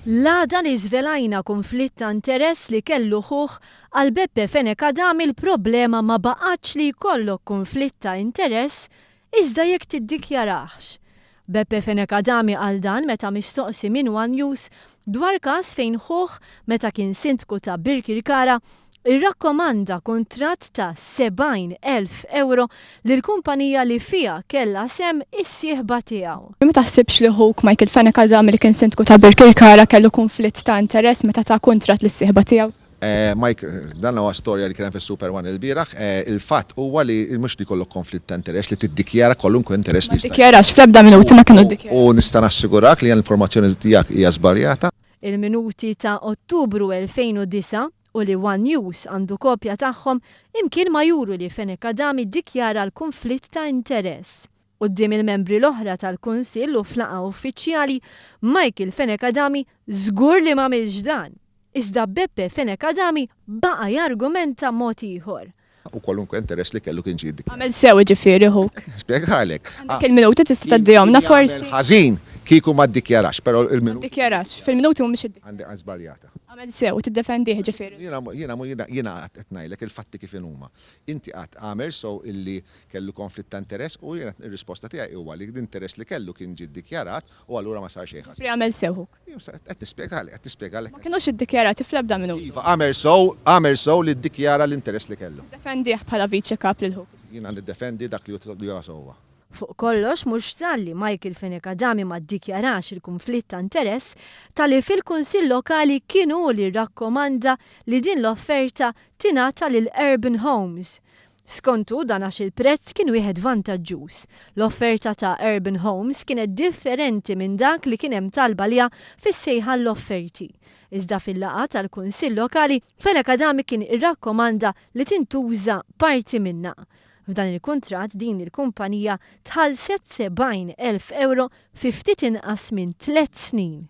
L-għada li żvelajna konflitt ta' interess li kellu ħuħ għal Beppe Fenek Adami il-problema ma baqgħetx li jkollok konflitt ta' interess iżda jekk tiddikjaraħx. Beppe Fenek Adami għal dan meta mistoqsi minn One News dwar każ fejn ħuħ meta kien sindku ta' Birkirkara irrakkomanda kuntratt ta' 70,000 euro lill-kumpanija li fija kellha sem is-sieħba tiegħu. Ma taħsibx li ħuk Michael Fenek Adami li kien sindku ta' Birkirkara kellu konflitt ta' interess meta ta' kuntratt lis-sieħba tiegħu? Mike, dan huwa storja li kien fis-Super One il-bieraħ. Il-fatt huwa li mhux li jkollok konflitt ta' interess li tiddikjara kwalunkwe interess li Dikjarax fl-ebda minuti ma kienu ddikjaraw. U nista' nassigurak li l-informazzjoni tiegħek hija żbaljata. Il-minuti ta' Ottubru 2009 u li One News għandu kopja tagħhom imkien ma juru li Fenek Adami ddikjara l-konflitt ta' interess. Quddiem il-membri l-oħra tal-Kunsill u flaqa uffiċjali, Michael Fenek Adami żgur li m'għamilx dan. Iżda Beppe Fenek Adami baqa' jargumenta mod ieħor. U kwalunkwe interess li kellu kien ġid. Għamel sew ġifieri ħuk. Spjegalek. Dak il-minuti tista' tdihomna forsi. Ħażin kieku ma ddikjarax, però il-minuti Dikjarax, fil-minuti mhumiex id għandi żbaljata. Għamel sew tiddefendih ġifieri. Jiena qed ngħidlek il-fatti kif huma. Inti qatt għamel so illi kellu konflitt ta' interess u jiena ir-risposta tiegħi huwa li l-interess li kellu kien ġid dikjarat u allura ma sar xejn. Għamel sew ħuk. Qed nispjegalek. Ma kinux iddikjarati fl-ebda minuti. Iva, għamel so li ddikjara l-interess li kellu. Defendih bħala viċi kap lil ħuk. Jiena niddefendi dak li huwa sewwa. Fuq kollox mhux talli Michael Fenek Adami ma ddikjarax il-konflitt ta' interess tali fil-Kunsill Lokali kienu li rrakkomanda li din l-offerta tingħata lil Urban Homes. Skontu dan għax il-prezz kien wieħed vantaġġuż. L-offerta ta' Urban Homes kienet differenti minn dak li kien hemm talba liha fis-sejħa l-offerti. Iżda fil-laqgħa tal-Kunsill Lokali Fenek Adami kien irrakkomanda li tintuża parti minnha. F'dan il-kuntratt din il-kumpanija tħallset 70,000 euro fi ftit inqas minn 3 snin.